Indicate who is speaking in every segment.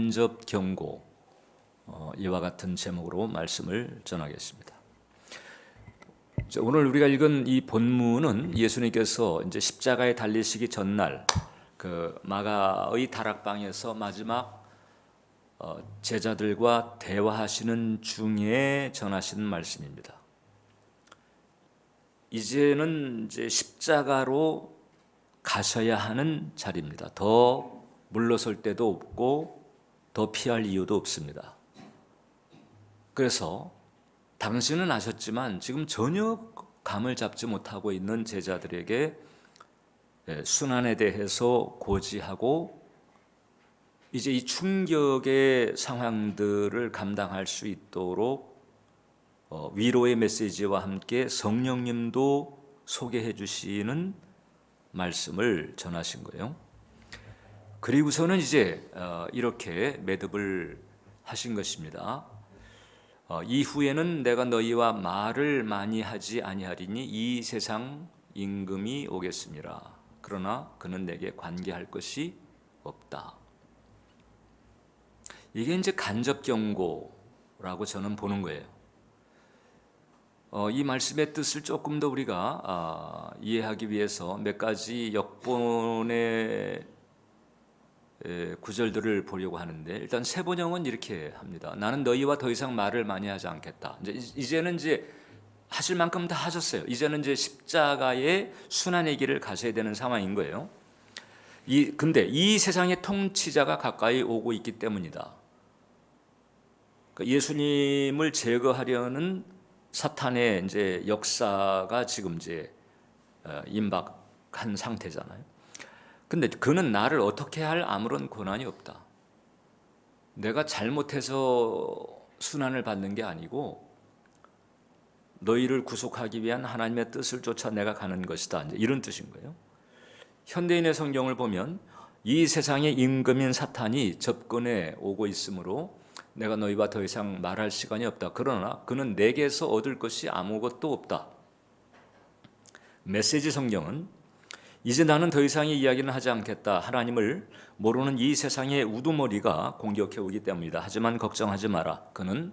Speaker 1: 간접 경고, 이와 같은 제목으로 말씀을 전하겠습니다. 오늘 우리가 읽은 이 본문은 예수님께서 이제 십자가에 달리시기 전날 그 마가의 다락방에서 마지막 제자들과 대화하시는 중에 전하신 말씀입니다. 이제는 이제 십자가로 가셔야 하는 자리입니다. 더 물러설 데도 없고 더 피할 이유도 없습니다. 그래서 당신은 아셨지만 지금 전혀 감을 잡지 못하고 있는 제자들에게 순환에 대해서 고지하고 이제 이 충격의 상황들을 감당할 수 있도록 위로의 메시지와 함께 성령님도 소개해 주시는 말씀을 전하신 거예요. 그리고서는 이제 이렇게 매듭을 하신 것입니다. 이후에는 내가 너희와 말을 많이 하지 아니하리니 이 세상 임금이 오겠습니다. 그러나 그는 내게 관계할 것이 없다. 이게 이제 간접 경고라고 저는 보는 거예요. 이 말씀의 뜻을 조금 더 우리가 이해하기 위해서 몇 가지 역본의 구절들을 보려고 하는데, 일단 세번역은 이렇게 합니다. 나는 너희와 더 이상 말을 많이 하지 않겠다. 이제는 하실 만큼 다 하셨어요. 이제는 이제 십자가의 순환의 길을 가셔야 되는 상황인 거예요. 근데 이 세상의 통치자가 가까이 오고 있기 때문이다. 예수님을 제거하려는 사탄의 이제 역사가 지금 이제 임박한 상태잖아요. 근데 그는 나를 어떻게 할 아무런 권한이 없다. 내가 잘못해서 순환을 받는 게 아니고 너희를 구속하기 위한 하나님의 뜻을 쫓아 내가 가는 것이다. 이제 이런 뜻인 거예요. 현대인의 성경을 보면 이 세상의 임금인 사탄이 접근해 오고 있으므로 내가 너희와 더 이상 말할 시간이 없다. 그러나 그는 내게서 얻을 것이 아무것도 없다. 메시지 성경은 이제 나는 더 이상의 이야기는 하지 않겠다. 하나님을 모르는 이 세상의 우두머리가 공격해 오기 때문이다. 하지만 걱정하지 마라. 그는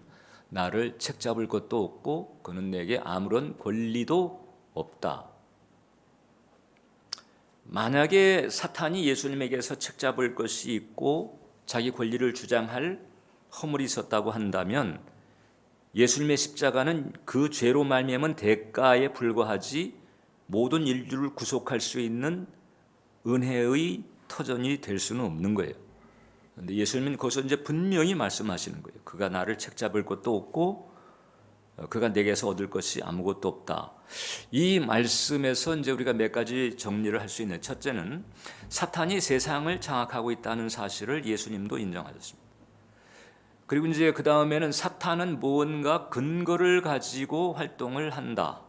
Speaker 1: 나를 책잡을 것도 없고 그는 내게 아무런 권리도 없다. 만약에 사탄이 예수님에게서 책잡을 것이 있고 자기 권리를 주장할 허물이 있었다고 한다면 예수님의 십자가는 그 죄로 말미암은 대가에 불과하지 모든 인류를 구속할 수 있는 은혜의 터전이 될 수는 없는 거예요. 그런데 예수님은 거기서 이제 분명히 말씀하시는 거예요. 그가 나를 책잡을 것도 없고 그가 내게서 얻을 것이 아무것도 없다. 이 말씀에서 이제 우리가 몇 가지 정리를 할 수 있는, 첫째는 사탄이 세상을 장악하고 있다는 사실을 예수님도 인정하셨습니다. 그리고 이제 그 다음에는 사탄은 무언가 근거를 가지고 활동을 한다.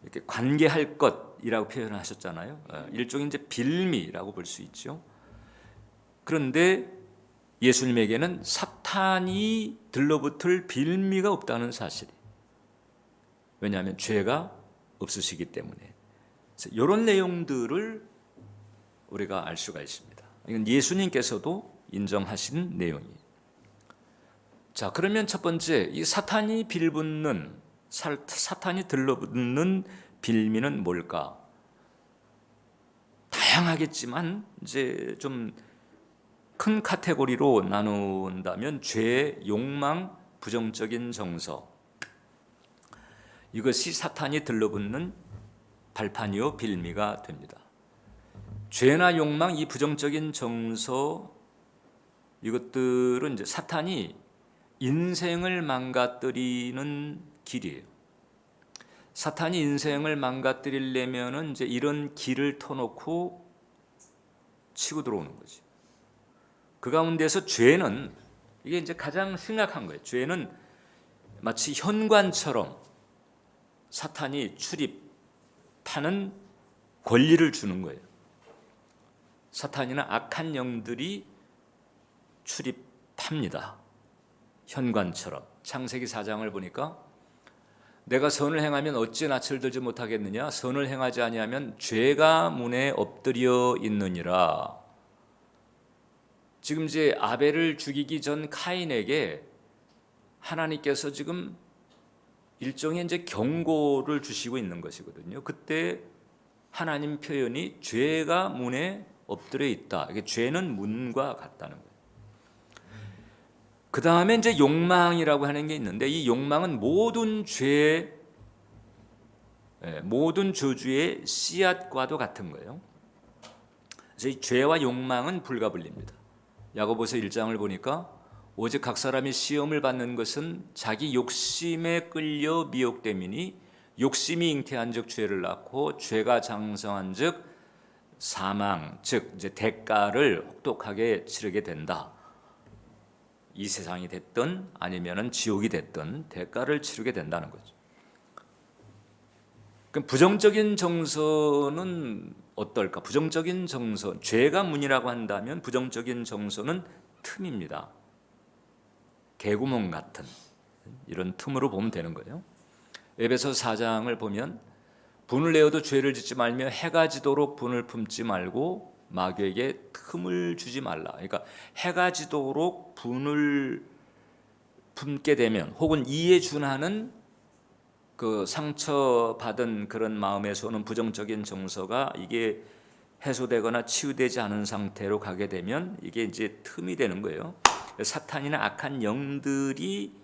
Speaker 1: 이렇게 관계할 것이라고 표현을 하셨잖아요. 일종의 이제 빌미라고 볼 수 있죠. 그런데 예수님에게는 사탄이 들러붙을 빌미가 없다는 사실이. 왜냐하면 죄가 없으시기 때문에. 이런 내용들을 우리가 알 수가 있습니다. 이건 예수님께서도 인정하신 내용이에요. 자, 그러면 첫 번째, 이 사탄이 빌붙는, 사탄이 들러붙는 빌미는 뭘까? 다양하겠지만 이제 좀 큰 카테고리로 나눈다면 죄, 욕망, 부정적인 정서, 이것이 사탄이 들러붙는 발판이요 빌미가 됩니다. 죄나 욕망, 이 부정적인 정서, 이것들은 이제 사탄이 인생을 망가뜨리는 길이에요. 사탄이 인생을 망가뜨리려면은 이제 이런 길을 터놓고 치고 들어오는 거지. 그 가운데서 죄는, 이게 이제 가장 심각한 거예요. 죄는 마치 현관처럼 사탄이 출입하는 권리를 주는 거예요. 사탄이나 악한 영들이 출입합니다. 현관처럼. 창세기 4장을 보니까 내가 선을 행하면 어찌 낯을 들지 못하겠느냐? 선을 행하지 아니하면 죄가 문에 엎드려 있느니라. 지금 이제 아벨을 죽이기 전 카인에게 하나님께서 지금 일종의 이제 경고를 주시고 있는 것이거든요. 그때 하나님 표현이 죄가 문에 엎드려 있다. 이게 죄는 문과 같다는 거예요. 그 다음에 이제 욕망이라고 하는 게 있는데, 이 욕망은 모든 죄, 모든 저주의 씨앗과도 같은 거예요. 그래서 이 죄와 욕망은 불가분리입니다. 야고보서 1장을 보니까 오직 각 사람이 시험을 받는 것은 자기 욕심에 끌려 미혹됨이니 욕심이 잉태한즉 죄를 낳고 죄가 장성한즉 사망, 즉 이제 대가를 혹독하게 치르게 된다. 이 세상이 됐든 아니면은 지옥이 됐든 대가를 치르게 된다는 거죠. 그럼 부정적인 정서는 어떨까? 부정적인 정서, 죄가 문이라고 한다면 부정적인 정서는 틈입니다. 개구멍 같은 이런 틈으로 보면 되는 거예요. 에베소 4장을 보면 분을 내어도 죄를 짓지 말며 해가 지도록 분을 품지 말고 마귀에게 틈을 주지 말라. 그러니까 해가 지도록 분을 품게 되면, 혹은 이에 준하는 그 상처받은 그런 마음에서 오는 부정적인 정서가 이게 해소되거나 치유되지 않은 상태로 가게 되면 이게 이제 틈이 되는 거예요. 사탄이나 악한 영들이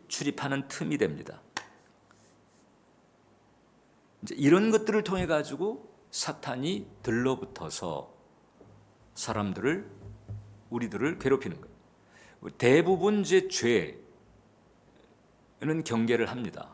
Speaker 1: 출입하는 틈이 됩니다. 이제 이런 것들을 통해 가지고 사탄이 들러붙어서 사람들을, 우리들을 괴롭히는 거예요. 대부분 이제 죄는 경계를 합니다.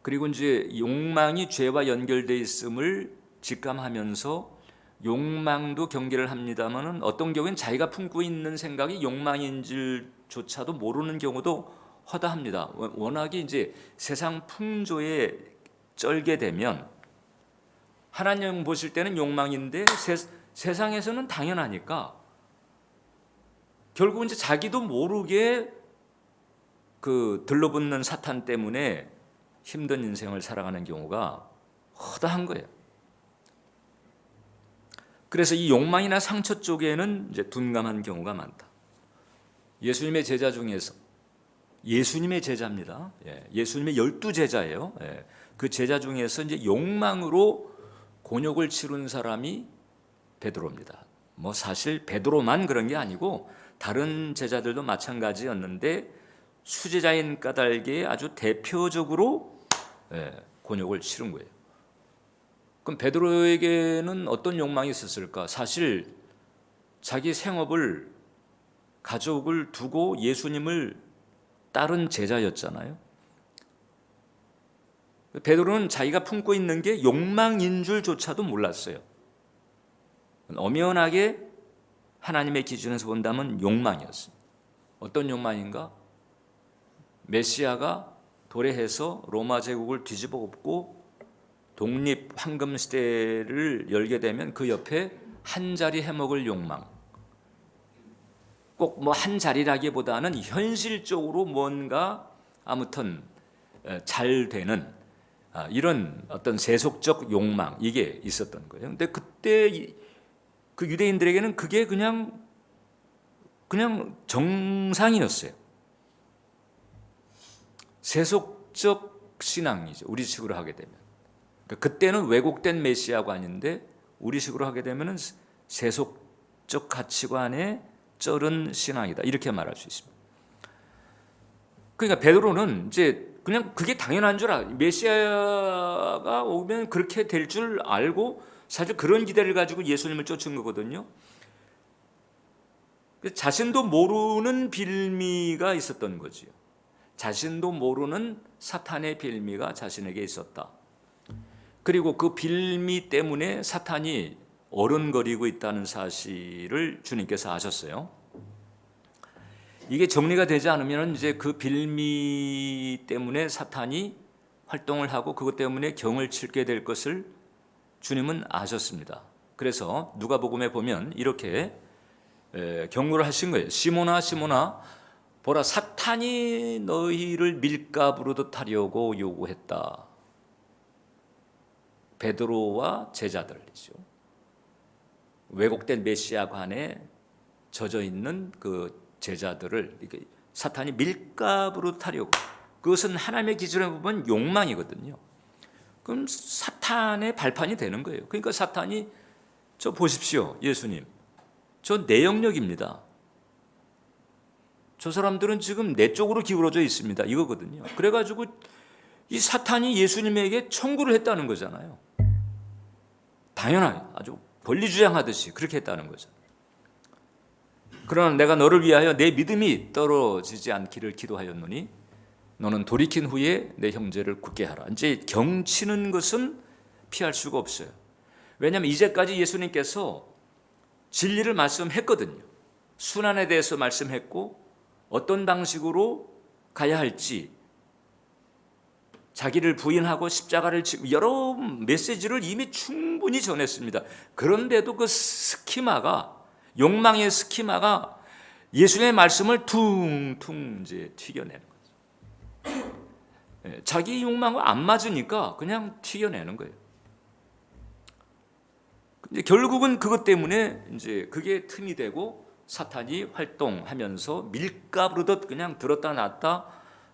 Speaker 1: 그리고 이제 욕망이 죄와 연결되어 있음을 직감하면서 욕망도 경계를 합니다만은 어떤 경우엔 자기가 품고 있는 생각이 욕망인 줄조차도 모르는 경우도 허다합니다. 워낙에 이제 세상 풍조에 쩔게 되면 하나님 보실 때는 욕망인데 세상에서는 당연하니까 결국 이제 자기도 모르게 그 들러붙는 사탄 때문에 힘든 인생을 살아가는 경우가 허다한 거예요. 그래서 이 욕망이나 상처 쪽에는 이제 둔감한 경우가 많다. 예수님의 제자 중에서, 예수님의 제자입니다. 예수님의 12제자예요. 그 제자 중에서 이제 욕망으로 곤욕을 치른 사람이 베드로입니다. 뭐 사실 베드로만 그런 게 아니고 다른 제자들도 마찬가지였는데 수제자인 까닭에 아주 대표적으로 곤욕을 치른 거예요. 그럼 베드로에게는 어떤 욕망이 있었을까? 사실 자기 생업을, 가족을 두고 예수님을 따른 제자였잖아요. 베드로는 자기가 품고 있는 게 욕망인 줄조차도 몰랐어요. 엄연하게 하나님의 기준에서 본다면 욕망이었어요. 어떤 욕망인가? 메시아가 도래해서 로마 제국을 뒤집어 엎고 독립 황금 시대를 열게 되면 그 옆에 한 자리 해먹을 욕망. 꼭 뭐 한 자리라기보다는 현실적으로 뭔가 아무튼 잘 되는 이런 어떤 세속적 욕망, 이게 있었던 거예요. 근데 그때 그 유대인들에게는 그게 그냥 정상이었어요. 세속적 신앙이죠. 우리식으로 하게 되면. 그때는 왜곡된 메시아가 아닌데 우리식으로 하게 되면 세속적 가치관에 쩔은 신앙이다, 이렇게 말할 수 있습니다. 그러니까 베드로는 이제 그냥 그게 당연한 줄 알고, 메시아가 오면 그렇게 될 줄 알고 사실 그런 기대를 가지고 예수님을 쫓은 거거든요. 자신도 모르는 빌미가 있었던 거지요. 자신도 모르는 사탄의 빌미가 자신에게 있었다. 그리고 그 빌미 때문에 사탄이 어른거리고 있다는 사실을 주님께서 아셨어요. 이게 정리가 되지 않으면 이제 그 빌미 때문에 사탄이 활동을 하고 그것 때문에 경을 치게 될 것을 주님은 아셨습니다. 그래서 누가복음에 보면 이렇게 경고를 하신 거예요. 시몬아 시몬아, 보라, 사탄이 너희를 밀가부르듯 하려고 요구했다. 베드로와 제자들이죠. 왜곡된 메시아관에 젖어 있는 그 제자들을 이렇게 사탄이 밀가부로 타려고, 그것은 하나님의 기준에 보면 욕망이거든요. 그럼 사탄의 발판이 되는 거예요. 그러니까 사탄이 저 보십시오, 예수님, 저 내 영역입니다. 저 사람들은 지금 내 쪽으로 기울어져 있습니다, 이거거든요. 그래가지고 이 사탄이 예수님에게 청구를 했다는 거잖아요. 당연하게 아주 권리주장하듯이 그렇게 했다는 거죠. 그러나 내가 너를 위하여 내 믿음이 떨어지지 않기를 기도하였노니 너는 돌이킨 후에 내 형제를 굳게 하라. 이제 경치는 것은 피할 수가 없어요. 왜냐하면 이제까지 예수님께서 진리를 말씀했거든요. 순환에 대해서 말씀했고 어떤 방식으로 가야 할지, 자기를 부인하고 십자가를 지고 여러 메시지를 이미 충분히 전했습니다. 그런데도 그 스키마가, 욕망의 스키마가 예수님의 말씀을 퉁퉁 이제 튀겨내는 거죠. 자기 욕망과 안 맞으니까 그냥 튀겨내는 거예요. 이제 결국은 그것 때문에 이제 그게 틈이 되고 사탄이 활동하면서 밀가부르듯 그냥 들었다 놨다,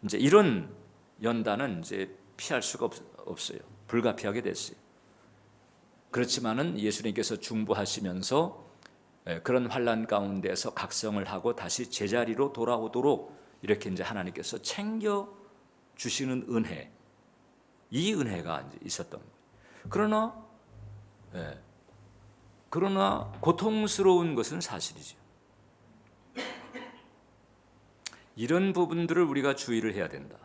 Speaker 1: 이제 이런 연단은 이제 피할 수가 없어요. 불가피하게 됐어요. 그렇지만은 예수님께서 중보하시면서 그런 환난 가운데서 각성을 하고 다시 제자리로 돌아오도록 이렇게 이제 하나님께서 챙겨 주시는 은혜, 이 은혜가 이제 있었던 거예요. 그러나 고통스러운 것은 사실이죠. 이런 부분들을 우리가 주의를 해야 된다.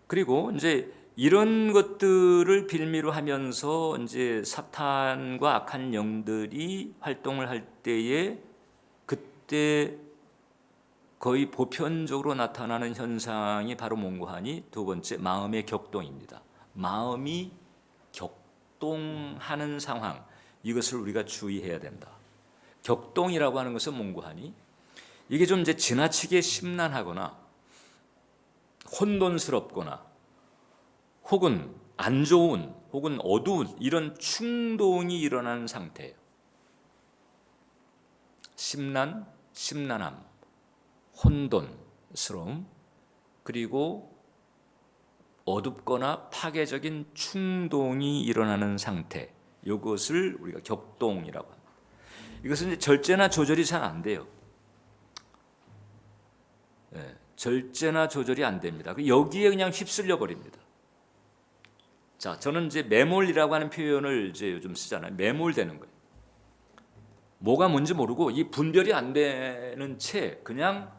Speaker 1: 그리고 이제 이런 것들을 빌미로 하면서 이제 사탄과 악한 영들이 활동을 할 때에 그때 거의 보편적으로 나타나는 현상이 바로 뭔가 하니 두 번째, 마음의 격동입니다. 마음이 격동하는 상황, 이것을 우리가 주의해야 된다. 격동이라고 하는 것은 뭔가 하니 이게 좀 이제 지나치게 심란하거나 혼돈스럽거나 혹은 안 좋은 혹은 어두운 이런 충동이 일어나는 상태예요. 심란함, 혼돈스러움, 그리고 어둡거나 파괴적인 충동이 일어나는 상태, 이것을 우리가 격동이라고 합니다. 이것은 이제 절제나 조절이 잘 안 돼요. 절제나 조절이 안 됩니다. 여기에 그냥 휩쓸려 버립니다. 자, 저는 이제 매몰이라고 하는 표현을 이제 요즘 쓰잖아요. 매몰되는 거예요. 뭐가 뭔지 모르고 이 분별이 안 되는 채 그냥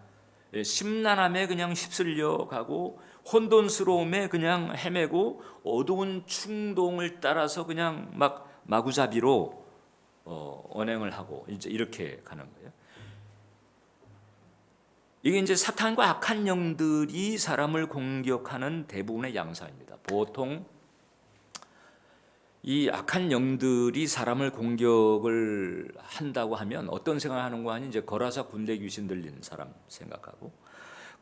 Speaker 1: 심란함에 그냥 휩쓸려 가고 혼돈스러움에 그냥 헤매고 어두운 충동을 따라서 그냥 막 마구잡이로 언행을 하고 이제 이렇게 가는 거예요. 이게 이제 사탄과 악한 영들이 사람을 공격하는 대부분의 양상입니다. 보통 이 악한 영들이 사람을 공격을 한다고 하면 어떤 생각을 하는 거 아니, 이제 거라사 군대 귀신 들린 사람 생각하고,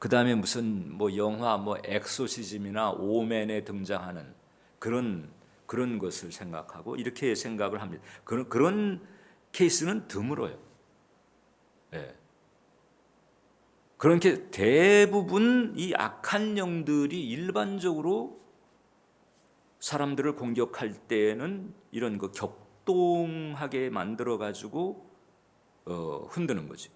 Speaker 1: 그 다음에 무슨 뭐 영화 뭐 엑소시즘이나 오맨에 등장하는 그런 것을 생각하고 이렇게 생각을 합니다. 그런 케이스는 드물어요. 네. 그렇게 대부분 이 악한 영들이 일반적으로 사람들을 공격할 때는 이런 거 격동하게 만들어 가지고 흔드는 거지.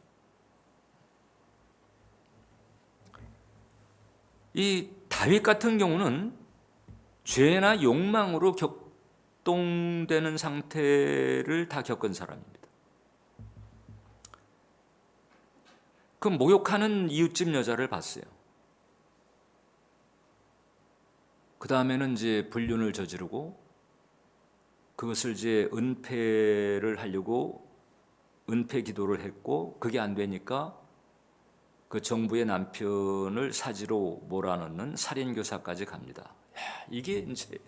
Speaker 1: 이 다윗 같은 경우는 죄나 욕망으로 격동되는 상태를 다 겪은 사람입니다. 그 목욕하는 이웃집 여자를 봤어요. 그 다음에는 이제 불륜을 저지르고 그것을 이제 은폐를 하려고 은폐 기도를 했고, 그게 안 되니까 그 정부의 남편을 사지로 몰아넣는 살인 교사까지 갑니다. 이게 이제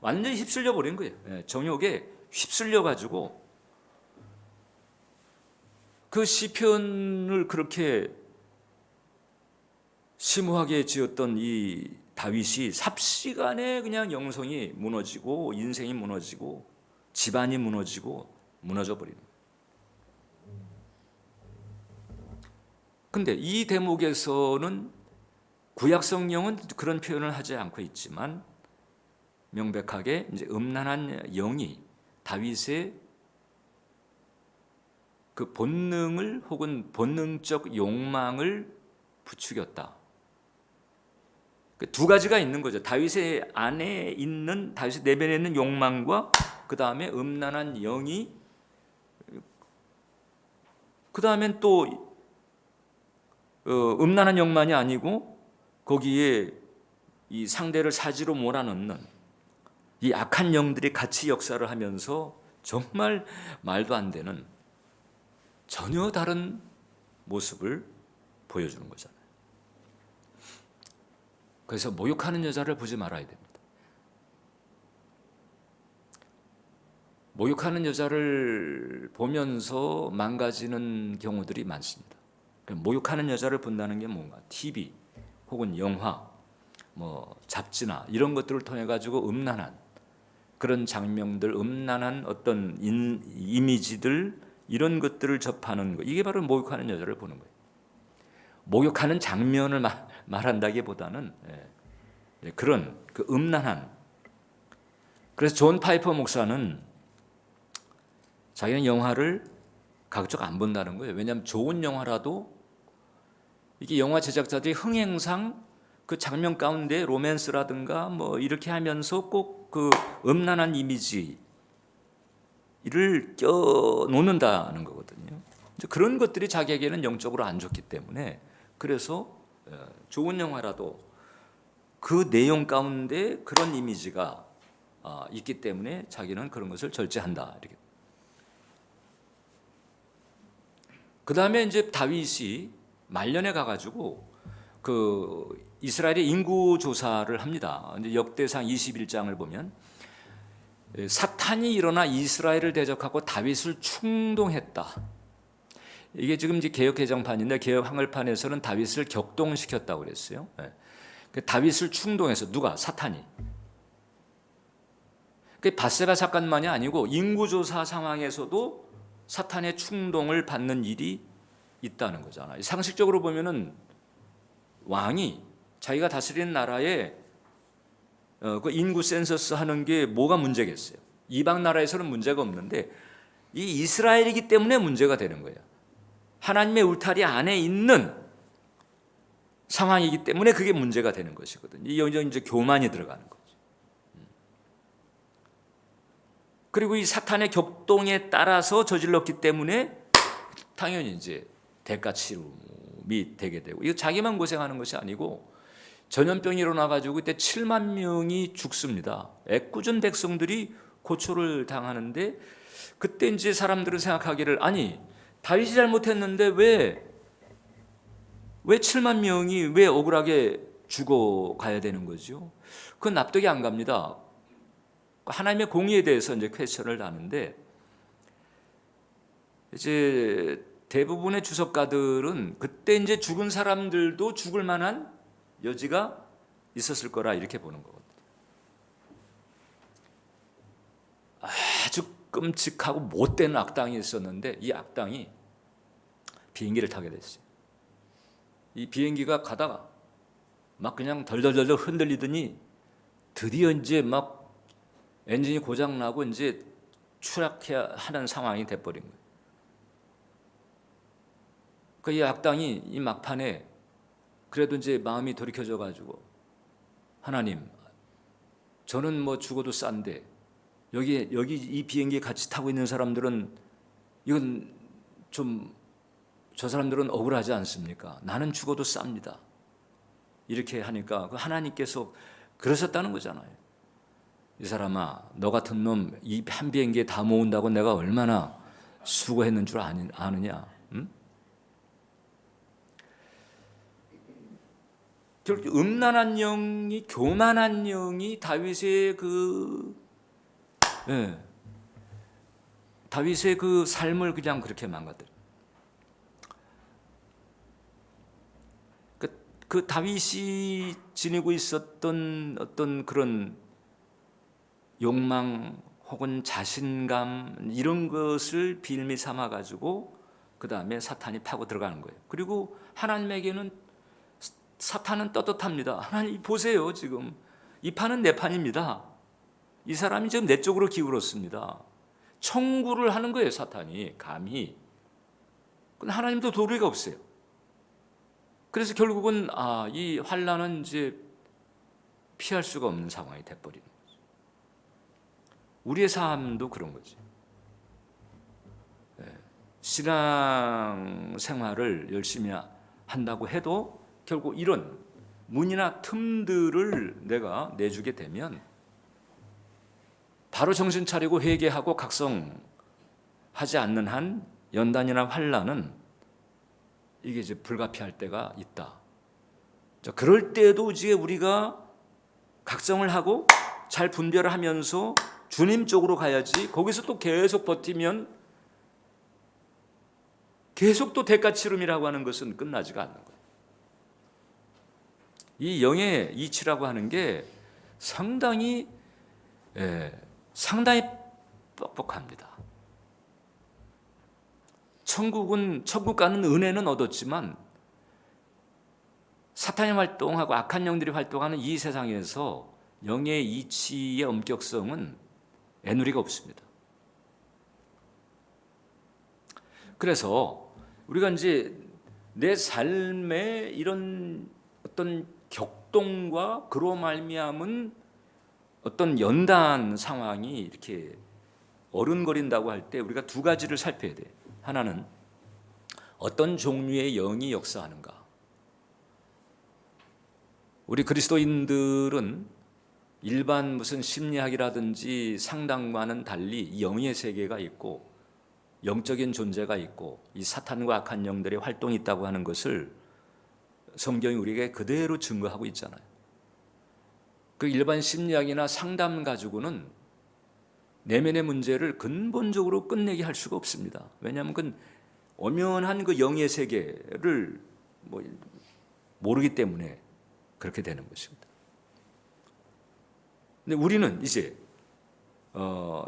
Speaker 1: 완전히 휩쓸려 버린 거예요. 정욕에 휩쓸려 가지고 그 시편을 그렇게 심오하게 지었던 이 다윗이 삽시간에 그냥 영성이 무너지고 인생이 무너지고 집안이 무너지고 무너져 버리는 거예요. 근데 이 대목에서는 구약 성경은 그런 표현을 하지 않고 있지만 명백하게 이제 음란한 영이 다윗의 그 본능을 혹은 본능적 욕망을 부추겼다. 두 가지가 있는 거죠. 다윗의 안에 있는, 다윗의 내면에 있는 욕망과 그 다음에 음란한 영이, 그 다음엔 또 음란한 영만이 아니고 거기에 이 상대를 사지로 몰아넣는 이 악한 영들이 같이 역사를 하면서 정말 말도 안 되는 전혀 다른 모습을 보여주는 거잖아요. 그래서 모욕하는 여자를 보지 말아야 됩니다. 모욕하는 여자를 보면서 망가지는 경우들이 많습니다. 모욕하는 여자를 본다는 게 뭔가 TV 혹은 영화, 잡지나 이런 것들을 통해 가지고 음란한 그런 장면들, 음란한 어떤 이미지들 이런 것들을 접하는 거, 이게 바로 모욕하는 여자를 보는 거예요. 모욕하는 장면을 말한다기보다는 그런 그 음란한. 그래서 존 파이퍼 목사는 자기는 영화를 가급적 안 본다는 거예요. 왜냐하면 좋은 영화라도 이게 영화 제작자들이 흥행상 그 장면 가운데 로맨스라든가 이렇게 하면서 꼭 그 음란한 이미지를 껴 놓는다는 거거든요. 그런 것들이 자기에게는 영적으로 안 좋기 때문에, 그래서 좋은 영화라도 그 내용 가운데 그런 이미지가 있기 때문에 자기는 그런 것을 절제한다. 이렇게. 그 다음에 이제 다윗이 말년에 가가지고 그 이스라엘의 인구 조사를 합니다. 이제 역대상 21장을 보면 사탄이 일어나 이스라엘을 대적하고 다윗을 충동했다. 이게 지금 이제 개역 개정판인데 개역 한글판에서는 다윗을 격동시켰다고 그랬어요. 다윗을 충동해서 누가? 사탄이. 그 밧세바 사건만이 아니고 인구조사 상황에서도 사탄의 충동을 받는 일이 있다는 거잖아요. 상식적으로 보면은 왕이 자기가 다스리는 나라에 그 인구 센서스 하는 게 뭐가 문제겠어요? 이방 나라에서는 문제가 없는데 이 이스라엘이기 때문에 문제가 되는 거예요. 하나님의 울타리 안에 있는 상황이기 때문에 그게 문제가 되는 것이거든요. 여기서 이제 교만이 들어가는 거죠. 그리고 이 사탄의 격동에 따라서 저질렀기 때문에 당연히 이제 대가 치rum이 되게 되고, 이거 자기만 고생하는 것이 아니고 전염병이 일어나가지고 그때 7만 명이 죽습니다. 애꿎은 백성들이 고초를 당하는데, 그때 이제 사람들은 생각하기를, 아니 다윗이 잘못했는데 왜 7만 명이 왜 억울하게 죽어가야 되는 거죠? 그건 납득이 안 갑니다. 하나님의 공의에 대해서 이제 퀘스천을 하는데, 이제 대부분의 주석가들은 그때 이제 죽은 사람들도 죽을 만한 여지가 있었을 거라 이렇게 보는 거거든요. 아주 끔찍하고 못된 악당이 있었는데 이 악당이 비행기를 타게 됐어요. 이 비행기가 가다가 막 그냥 덜덜덜 흔들리더니 드디어 이제 막 엔진이 고장 나고 이제 추락해야 하는 상황이 돼버린 거예요. 이 악당이 이 막판에 그래도 이제 마음이 돌이켜져 가지고, 하나님, 저는 죽어도 싼데 여기 이 비행기에 같이 타고 있는 사람들은 이건 좀, 저 사람들은 억울하지 않습니까? 나는 죽어도 쌉니다. 이렇게 하니까 하나님께서 그러셨다는 거잖아요. 이 사람아, 너 같은 놈 이 한 비행기에 다 모은다고 내가 얼마나 수고했는 줄 아느냐? 응? 결국 음란한 영이, 교만한 영이 다윗의 다윗의 그 삶을 그냥 그렇게 망가뜨려. 그 다윗이 지니고 있었던 어떤 그런 욕망 혹은 자신감 이런 것을 빌미 삼아 가지고 그 다음에 사탄이 파고 들어가는 거예요. 그리고 하나님에게는 사탄은 떳떳합니다. 하나님 보세요, 지금 이 판은 내 판입니다. 이 사람이 지금 내 쪽으로 기울었습니다. 청구를 하는 거예요, 사탄이 감히. 근데 하나님도 도리가 없어요. 그래서 결국은 이 환난은 이제 피할 수가 없는 상황이 돼버리는 거죠. 우리의 삶도 그런 거죠. 신앙 생활을 열심히 한다고 해도 결국 이런 문이나 틈들을 내가 내주게 되면 바로 정신 차리고 회개하고 각성하지 않는 한 연단이나 환난은 이게 이제 불가피할 때가 있다. 자, 그럴 때도 이제 우리가 각성을 하고 잘 분별을 하면서 주님 쪽으로 가야지. 거기서 또 계속 버티면 계속 또 대가 치름이라고 하는 것은 끝나지가 않는 거예요. 이 영의 이치라고 하는 게 상당히 뻑뻑합니다. 천국 가는 은혜는 얻었지만 사탄이 활동하고 악한 영들이 활동하는 이 세상에서 영의 이치의 엄격성은 애누리가 없습니다. 그래서 우리가 이제 내 삶에 이런 어떤 격동과 그로 말미암은 어떤 연단 상황이 이렇게 어른거린다고 할 때 우리가 두 가지를 살펴야 돼요. 하나는 어떤 종류의 영이 역사하는가. 우리 그리스도인들은 일반 무슨 심리학이라든지 상담과는 달리 이 영의 세계가 있고 영적인 존재가 있고 이 사탄과 악한 영들의 활동이 있다고 하는 것을 성경이 우리에게 그대로 증거하고 있잖아요. 그 일반 심리학이나 상담 가지고는 내면의 문제를 근본적으로 끝내게 할 수가 없습니다. 왜냐하면 그 엄연한 그 영의 세계를 모르기 때문에 그렇게 되는 것입니다. 근데 우리는 이제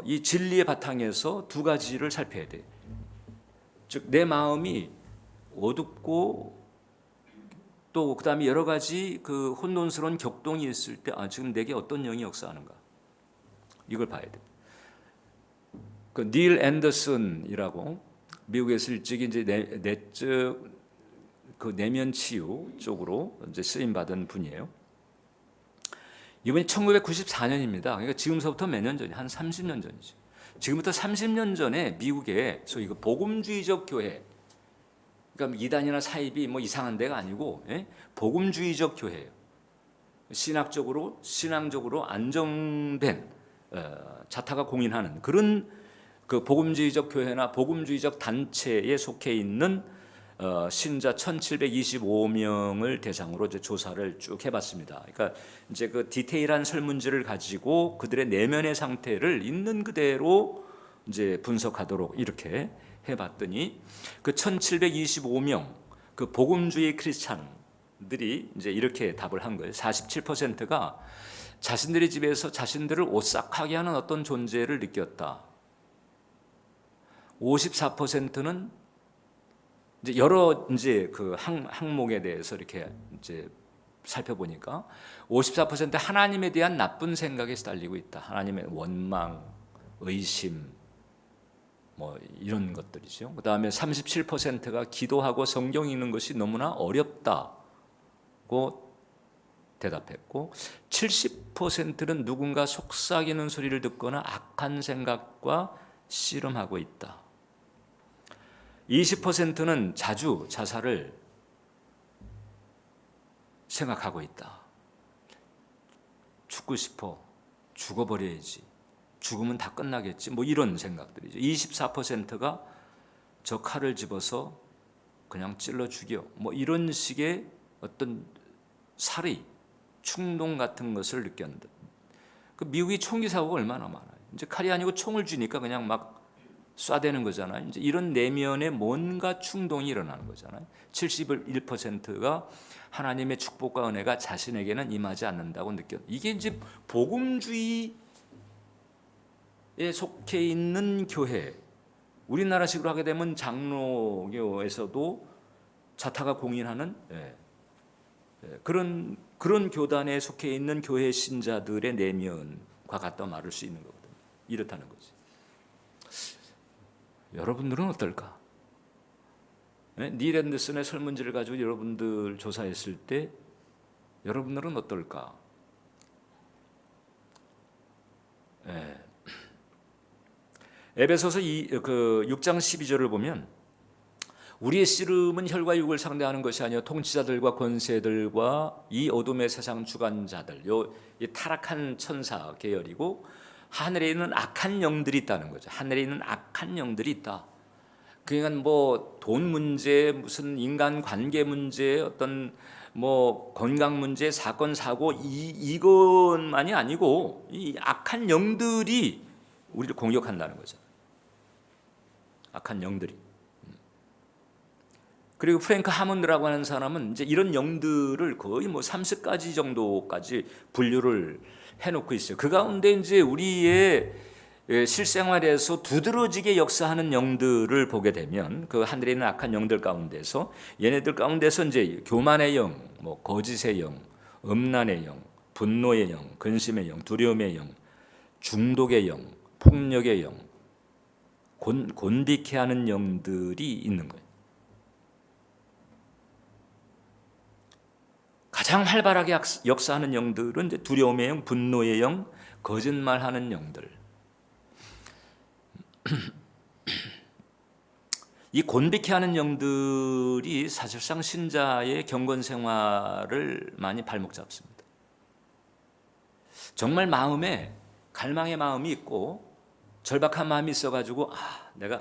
Speaker 1: 이 진리의 바탕에서 두 가지를 살펴야 돼요. 즉 내 마음이 어둡고 또 그다음에 여러 가지 그 혼돈스러운 격동이 있을 때 지금 내게 어떤 영이 역사하는가 이걸 봐야 돼요. 그 닐 앤더슨이라고 미국에서 일찍 이제 내적 그 내면 치유 쪽으로 이제 쓰임 받은 분이에요. 이분이 1994년입니다. 그러니까 지금서부터 몇 년 전이 한 30년 전이죠. 지금부터 30년 전에 미국에 소위 그 복음주의적 교회, 그러니까 이단이나 사입이 이상한 데가 아니고 복음주의적 교회예요. 신앙적으로 안정된 자타가 공인하는 그런 그 복음주의적 교회나 복음주의적 단체에 속해 있는 신자 1,725명을 대상으로 이제 조사를 쭉 해봤습니다. 그러니까 이제 그 디테일한 설문지를 가지고 그들의 내면의 상태를 있는 그대로 이제 분석하도록 이렇게 해봤더니 그 1,725명 그 복음주의 크리스찬들이 이제 이렇게 답을 한 거예요. 47%가 자신들의 집에서 자신들을 오싹하게 하는 어떤 존재를 느꼈다. 54%는 이제 여러 이제 그 항목에 대해서 이렇게 이제 살펴보니까 54% 하나님에 대한 나쁜 생각에 시달리고 있다. 하나님의 원망, 의심, 이런 것들이죠. 그 다음에 37%가 기도하고 성경 읽는 것이 너무나 어렵다고 대답했고, 70%는 누군가 속삭이는 소리를 듣거나 악한 생각과 씨름하고 있다. 20%는 자주 자살을 생각하고 있다. 죽고 싶어, 죽어버려야지, 죽으면 다 끝나겠지, 이런 생각들이죠. 24%가 저 칼을 집어서 그냥 찔러 죽여, 이런 식의 어떤 살의 충동 같은 것을 느꼈는데, 그 미국이 총기 사고가 얼마나 많아요. 이제 칼이 아니고 총을 쥐니까 그냥 막 쏴대는 거잖아요. 이제 이런 내면에 뭔가 충동이 일어나는 거잖아요. 71%가 하나님의 축복과 은혜가 자신에게는 임하지 않는다고 느껴. 이게 이제 복음주의에 속해 있는 교회, 우리나라식으로 하게 되면 장로교에서도 자타가 공인하는 그런 교단에 속해 있는 교회 신자들의 내면과 같다 말할 수 있는 거거든요. 이렇다는 거지. 여러분들은 어떨까? 닐 앤더슨의 설문지를 가지고 여러분들 조사했을 때 여러분들은 어떨까? 에베소서 6장 12절을 보면 우리의 씨름은 혈과 육을 상대하는 것이 아니요 통치자들과 권세들과 이 어둠의 세상 주관자들, 이 타락한 천사 계열이고 하늘에 있는 악한 영들이 있다는 거죠. 하늘에 있는 악한 영들이 있다. 그러니까 뭐 돈 문제, 무슨 인간 관계 문제, 어떤 뭐 건강 문제, 사건 사고 이것만이 아니고 이 악한 영들이 우리를 공격한다는 거죠. 악한 영들이. 그리고 프랭크 하몬드라고 하는 사람은 이제 이런 영들을 거의 뭐 30가지 정도까지 분류를 해놓고 있어요. 그 가운데 이제 우리의 실생활에서 두드러지게 역사하는 영들을 보게 되면 그 하늘에 있는 악한 영들 가운데서 얘네들 가운데서 이제 교만의 영, 뭐 거짓의 영, 음란의 영, 분노의 영, 근심의 영, 두려움의 영, 중독의 영, 폭력의 영, 곤비케 하는 영들이 있는 거예요. 가장 활발하게 역사하는 영들은 이제 두려움의 영, 분노의 영, 거짓말하는 영들. 이 곤비케 하는 영들이 사실상 신자의 경건 생활을 많이 발목 잡습니다. 정말 마음에 갈망의 마음이 있고 절박한 마음이 있어가지고 내가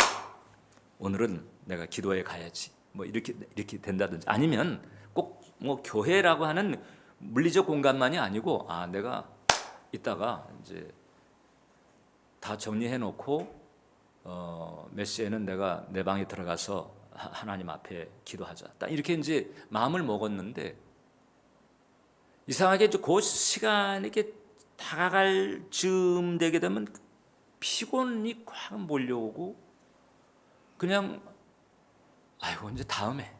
Speaker 1: 오늘은 내가 기도에 가야지 뭐 이렇게 된다든지 아니면 꼭 뭐 교회라고 하는 물리적 공간만이 아니고 내가 이따가 이제 다 정리해 놓고 몇 시에는 내가 내 방에 들어가서 하나님 앞에 기도하자. 딱 이렇게 이제 마음을 먹었는데 이상하게 그 시간이 이렇게 다가갈 즈음 되게 되면 피곤이 확 몰려오고 그냥 아이고 이제 다음에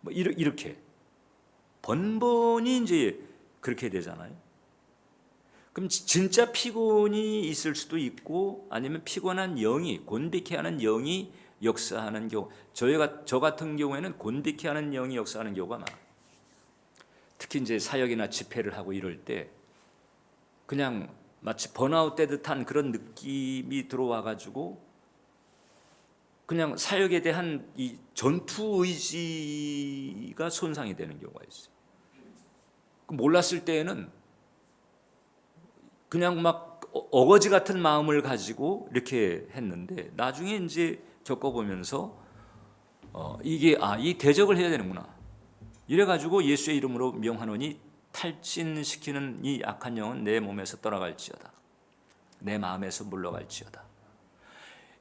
Speaker 1: 뭐 이렇게 번번이 이제 그렇게 되잖아요. 그럼 진짜 피곤이 있을 수도 있고 아니면 피곤한 영이 곤비케 하는 영이 역사하는 경우 저 같은 경우에는 곤비케 하는 영이 역사하는 경우가 많아요. 특히 이제 사역이나 집회를 하고 이럴 때 그냥 마치 번아웃 되듯한 그런 느낌이 들어와 가지고 그냥 사역에 대한 이 전투 의지가 손상이 되는 경우가 있어요. 몰랐을 때에는 그냥 막 어거지 같은 마음을 가지고 이렇게 했는데 나중에 이제 겪어보면서 이게 이 대적을 해야 되는구나. 이래가지고 예수의 이름으로 명하노니 탈진시키는 이 악한 영은 내 몸에서 떠나갈지어다. 내 마음에서 물러갈지어다.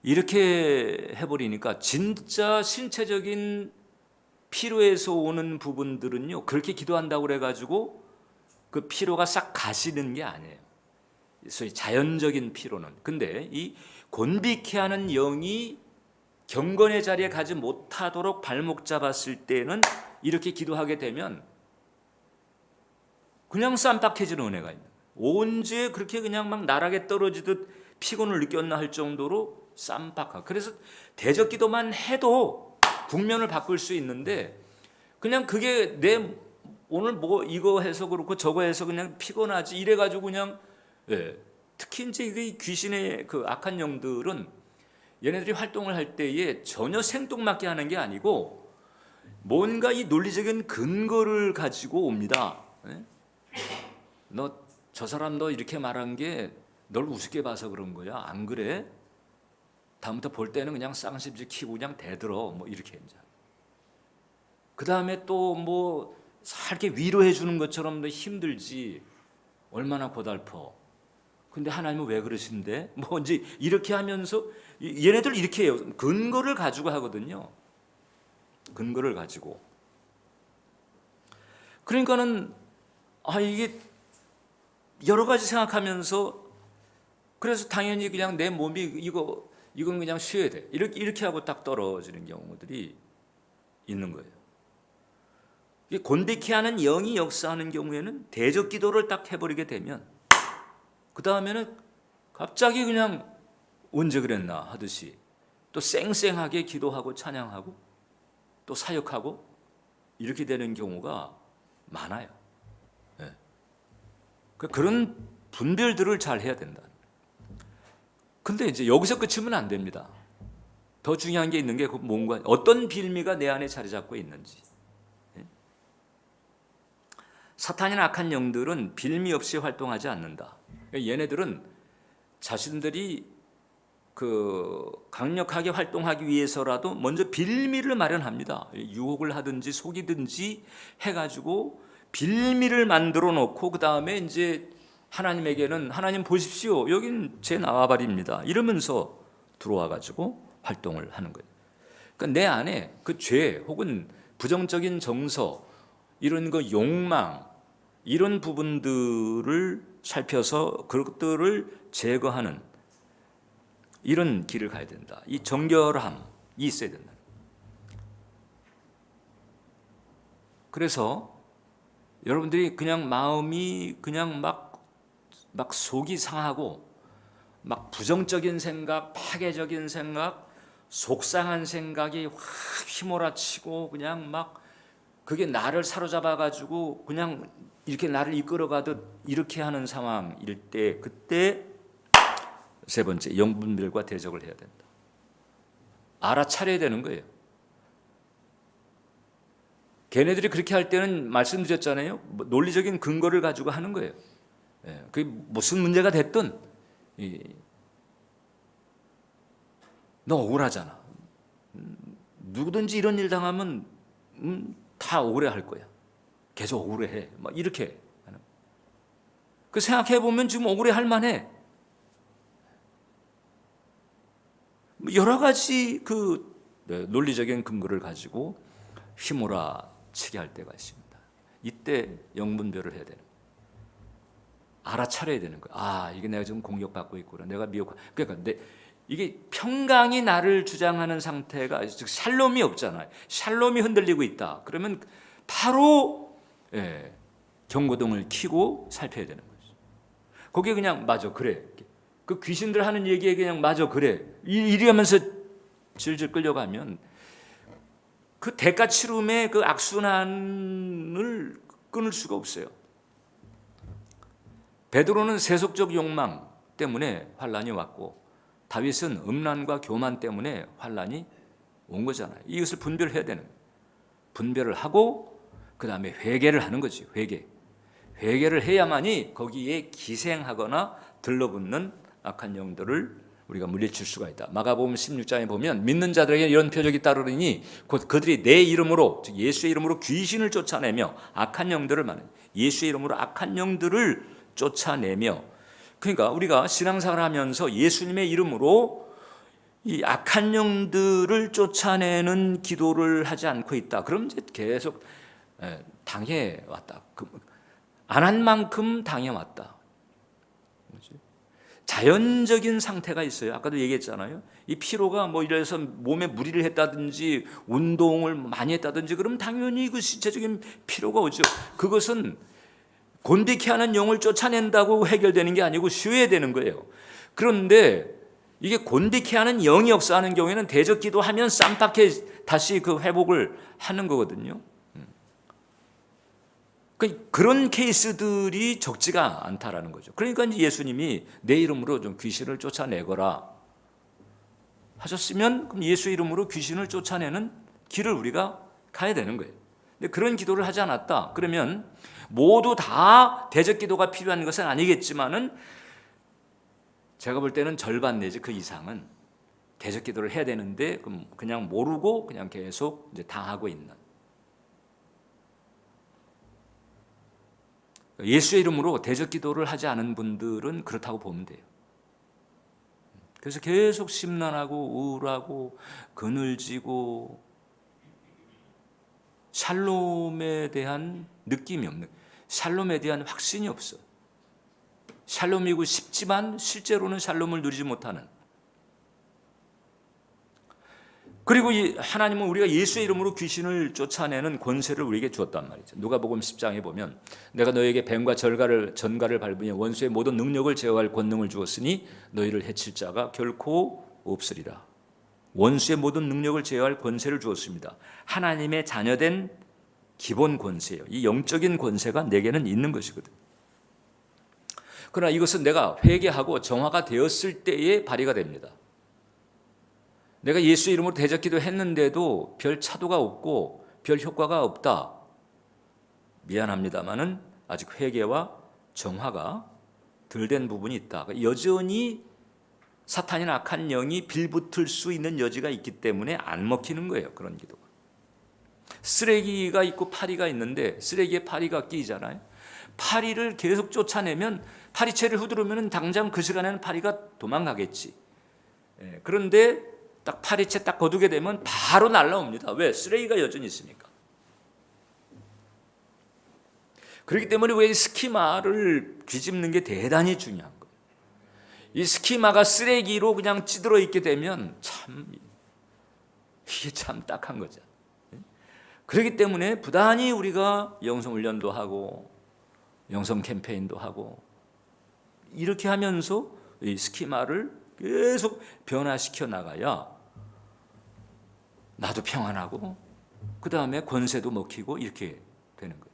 Speaker 1: 이렇게 해버리니까 진짜 신체적인 피로에서 오는 부분들은요 그렇게 기도한다고 그래가지고 그 피로가 싹 가시는 게 아니에요. 소위 자연적인 피로는. 근데 이 곤비케 하는 영이 경건의 자리에 가지 못하도록 발목 잡았을 때는 이렇게 기도하게 되면 그냥 쌈박해지는 은혜가 있는 거예요. 언제 그렇게 그냥 막 나락에 떨어지듯 피곤을 느꼈나 할 정도로 쌈박하고. 그래서 대적 기도만 해도 국면을 바꿀 수 있는데 그냥 그게 내 오늘 뭐 이거 해서 그렇고 저거 해서 그냥 피곤하지 이래가지고 그냥 특히 이제 이 귀신의 그 악한 영들은 얘네들이 활동을 할 때에 전혀 생뚱맞게 하는 게 아니고 뭔가 이 논리적인 근거를 가지고 옵니다. 너 저 사람 너 이렇게 말한 게 널 우습게 봐서 그런 거야. 안 그래? 다음부터 볼 때는 그냥 쌍심지 키고 그냥 대들어 뭐 이렇게 이제. 그 다음에 또 뭐 살게 위로해 주는 것처럼 너 힘들지 얼마나 고달퍼. 근데 하나님은 왜 그러신데? 뭐 이제 이렇게 하면서 얘네들 이렇게 해요. 근거를 가지고 하거든요. 근거를 가지고. 그러니까는 이게 여러 가지 생각하면서 그래서 당연히 그냥 내 몸이 이거 이건 그냥 쉬어야 돼. 이렇게 하고 딱 떨어지는 경우들이 있는 거예요. 이게 곤데케 하는 영이 역사하는 경우에는 대적 기도를 딱 해버리게 되면 그 다음에는 갑자기 그냥 언제 그랬나 하듯이 또 쌩쌩하게 기도하고 찬양하고 또 사역하고 이렇게 되는 경우가 많아요. 네. 그런 분별들을 잘 해야 된다. 근데 이제 여기서 끝이면 안 됩니다. 더 중요한 게 있는 게 뭔가 어떤 빌미가 내 안에 자리 잡고 있는지. 사탄이나 악한 영들은 빌미 없이 활동하지 않는다. 얘네들은 자신들이 강력하게 활동하기 위해서라도 먼저 빌미를 마련합니다. 유혹을 하든지 속이든지 해가지고 빌미를 만들어 놓고 그 다음에 이제 하나님에게는 하나님 보십시오. 여긴 제 나와바리입니다. 이러면서 들어와가지고 활동을 하는 거예요. 그러니까 내 안에 그 죄 혹은 부정적인 정서 이런 거 욕망 이런 부분들을 살펴서 그것들을 제거하는 이런 길을 가야 된다. 이 정결함이 있어야 된다. 그래서 여러분들이 그냥 마음이 그냥 막 속이 상하고 막 부정적인 생각, 파괴적인 생각, 속상한 생각이 확 휘몰아치고 그냥 막 그게 나를 사로잡아 가지고 그냥 이렇게 나를 이끌어가듯 이렇게 하는 상황일 때 그때 세 번째 영분별과 대적을 해야 된다. 알아차려야 되는 거예요. 걔네들이 그렇게 할 때는 말씀드렸잖아요. 논리적인 근거를 가지고 하는 거예요. 그게 무슨 문제가 됐든 너 억울하잖아. 누구든지 이런 일 당하면 다 억울해할 거야. 계속 억울해해. 막 이렇게 하는. 그 생각해 보면 지금 억울해할 만해. 여러 가지 논리적인 근거를 가지고 휘몰아치게 할 때가 있습니다. 이때 영분별을 해야 되는 거예요. 알아차려야 되는 거예요. 아, 이게 내가 지금 공격받고 있구나. 내가 그러니까 이게 평강이 나를 주장하는 상태가 즉 샬롬이 없잖아요. 샬롬이 흔들리고 있다. 그러면 바로 경고등을 켜고 살펴야 되는 거죠. 거기에 그냥 맞아 그래. 그 귀신들 하는 얘기에 그냥 맞아 그래. 이러면서 질질 끌려가면 그 대가 치름의 그 악순환을 끊을 수가 없어요. 베드로는 세속적 욕망 때문에 환란이 왔고 다윗은 음란과 교만 때문에 환란이 온 거잖아요. 이것을 분별해야 되는 거예요. 분별을 하고 그 다음에 회개를 하는 거지. 회개를 해야만이 거기에 기생하거나 들러붙는 악한 영들을 우리가 물리칠 수가 있다. 마가복음 16장에 보면 믿는 자들에게 이런 표적이 따르니 곧 그들이 내 이름으로 즉 예수의 이름으로 귀신을 쫓아내며 악한 영들을 말해요. 예수의 이름으로 악한 영들을 쫓아내며 그러니까 우리가 신앙생활을 하면서 예수님의 이름으로 이 악한 영들을 쫓아내는 기도를 하지 않고 있다. 그럼 이제 계속 당해왔다. 안 한 만큼 당해왔다. 자연적인 상태가 있어요. 아까도 얘기했잖아요. 이 피로가 이래서 몸에 무리를 했다든지 운동을 많이 했다든지 그러면 당연히 그 신체적인 피로가 오죠. 그것은 곤데케 하는 영을 쫓아낸다고 해결되는 게 아니고 쉬어야 되는 거예요. 그런데 이게 곤데케 하는 영이 역사하는 경우에는 대적 기도하면 쌈박해 다시 그 회복을 하는 거거든요. 그런 케이스들이 적지가 않다라는 거죠. 그러니까 예수님이 내 이름으로 좀 귀신을 쫓아내거라 하셨으면 그럼 예수 이름으로 귀신을 쫓아내는 길을 우리가 가야 되는 거예요. 근데 그런 기도를 하지 않았다. 그러면 모두 다 대적 기도가 필요한 것은 아니겠지만은 제가 볼 때는 절반 내지 그 이상은 대적 기도를 해야 되는데 그냥 모르고 그냥 계속 이제 당하고 있는. 예수의 이름으로 대적 기도를 하지 않은 분들은 그렇다고 보면 돼요. 그래서 계속 심란하고 우울하고 그늘지고 샬롬에 대한 느낌이 없는, 샬롬에 대한 확신이 없어. 샬롬이고 싶지만 실제로는 샬롬을 누리지 못하는. 그리고 이 하나님은 우리가 예수의 이름으로 귀신을 쫓아내는 권세를 우리에게 주었단 말이죠. 누가복음 10장에 보면 내가 너에게 뱀과 전갈을 밟으며 원수의 모든 능력을 제어할 권능을 주었으니 너희를 해칠 자가 결코 없으리라. 원수의 모든 능력을 제어할 권세를 주었습니다. 하나님의 자녀된 기본 권세예요. 이 영적인 권세가 내게는 있는 것이거든. 그러나 이것은 내가 회개하고 정화가 되었을 때에 발휘가 됩니다. 내가 예수 이름으로 대적기도 했는데도 별 차도가 없고 별 효과가 없다. 미안합니다마는 아직 회개와 정화가 덜 된 부분이 있다. 여전히 사탄이나 악한 영이 빌붙을 수 있는 여지가 있기 때문에 안 먹히는 거예요. 그런 기도가. 쓰레기가 있고 파리가 있는데 쓰레기에 파리가 끼잖아요. 파리를 계속 쫓아내면 파리채를 휘두르면 당장 그 시간에는 파리가 도망가겠지. 그런데 딱 파리채 딱 거두게 되면 바로 날라옵니다. 왜? 쓰레기가 여전히 있으니까. 그렇기 때문에 우리 스키마를 뒤집는 게 대단히 중요한 거예요. 이 스키마가 쓰레기로 그냥 찌들어 있게 되면 참 이게 참 딱한 거죠. 그렇기 때문에 부단히 우리가 영성훈련도 하고 영성 캠페인도 하고 이렇게 하면서 이 스키마를 계속 변화시켜 나가야 나도 평안하고 그 다음에 권세도 먹히고 이렇게 되는 거예요.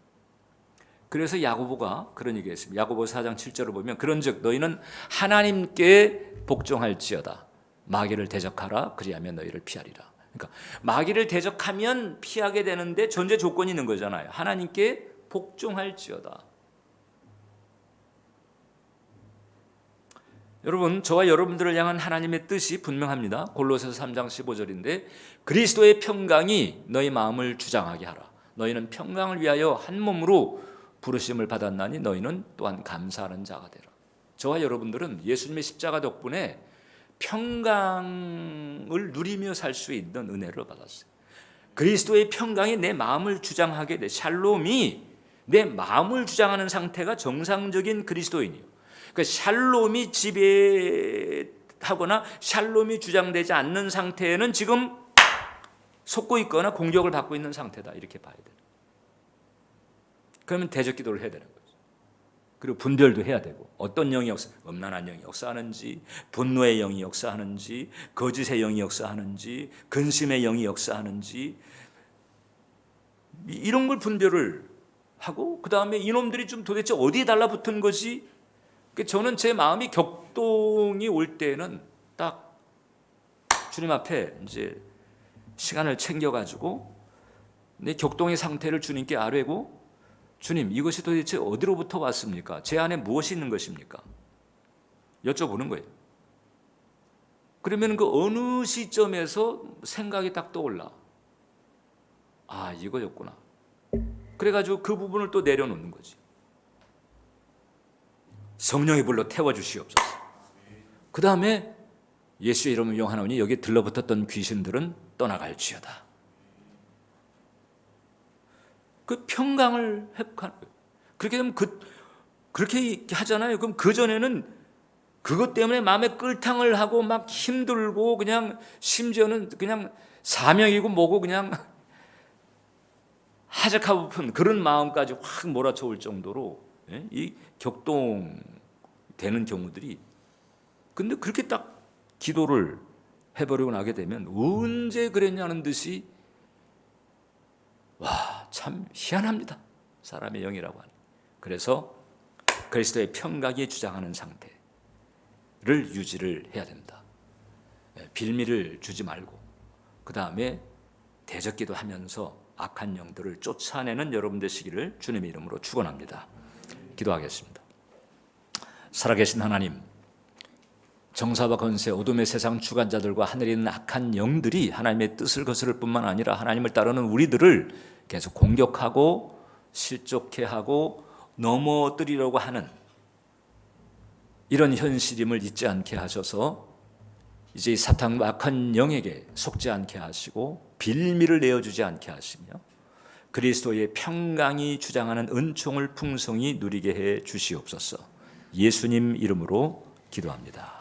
Speaker 1: 그래서 야고보가 그런 얘기했습니다. 야고보 4장 7절을 보면 그런즉 너희는 하나님께 복종할지어다. 마귀를 대적하라. 그리하면 너희를 피하리라. 그러니까 마귀를 대적하면 피하게 되는데 전제 조건이 있는 거잖아요. 하나님께 복종할지어다. 여러분, 저와 여러분들을 향한 하나님의 뜻이 분명합니다. 골로새서 3장 15절인데 그리스도의 평강이 너희 마음을 주장하게 하라. 너희는 평강을 위하여 한 몸으로 부르심을 받았나니 너희는 또한 감사하는 자가 되라. 저와 여러분들은 예수님의 십자가 덕분에 평강을 누리며 살 수 있는 은혜를 받았어요. 그리스도의 평강이 내 마음을 주장하게 돼. 샬롬이 내 마음을 주장하는 상태가 정상적인 그리스도인이에요. 그러니까 샬롬이 지배하거나 샬롬이 주장되지 않는 상태에는 지금 속고 있거나 공격을 받고 있는 상태다. 이렇게 봐야 돼요. 그러면 대적 기도를 해야 되는 거죠. 그리고 분별도 해야 되고 어떤 영이 음란한 영이 역사하는지, 분노의 영이 역사하는지, 거짓의 영이 역사하는지, 근심의 영이 역사하는지 이런 걸 분별을 하고 그 다음에 이놈들이 좀 도대체 어디에 달라붙은 것이. 저는 제 마음이 격동이 올 때는 딱 주님 앞에 이제 시간을 챙겨가지고 내 격동의 상태를 주님께 아뢰고 주님 이것이 도대체 어디로부터 왔습니까? 제 안에 무엇이 있는 것입니까? 여쭤보는 거예요. 그러면 그 어느 시점에서 생각이 딱 떠올라. 아 이거였구나. 그래가지고 그 부분을 또 내려놓는 거지. 성령의 불로 태워주시옵소서. 그 다음에 예수의 이름을 용하나니 여기에 들러붙었던 귀신들은 떠나갈지어다. 그 평강을 회복하는 거예요. 그렇게 되면 그렇게 하잖아요. 그럼 그 전에는 그것 때문에 마음에 끌탕을 하고 막 힘들고 그냥 심지어는 그냥 사명이고 뭐고 그냥 하적하고픈 그런 마음까지 확 몰아쳐올 정도로 이 격동되는 경우들이. 근데 그렇게 딱 기도를 해버리고 나게 되면 언제 그랬냐는 듯이 와, 참 희한합니다. 사람의 영이라고 하는. 그래서 그리스도의 평강이 주장하는 상태를 유지를 해야 된다. 빌미를 주지 말고 그 다음에 대적기도 하면서 악한 영들을 쫓아내는 여러분 되시기를 주님의 이름으로 축원합니다. 기도하겠습니다. 살아계신 하나님, 정사와 권세, 어둠의 세상 주관자들과 하늘에 있는 악한 영들이 하나님의 뜻을 거스를 뿐만 아니라 하나님을 따르는 우리들을 계속 공격하고 실족해 하고 넘어뜨리려고 하는 이런 현실임을 잊지 않게 하셔서 이제 사탄과 악한 영에게 속지 않게 하시고 빌미를 내어주지 않게 하시며 그리스도의 평강이 주장하는 은총을 풍성히 누리게 해 주시옵소서. 예수님 이름으로 기도합니다.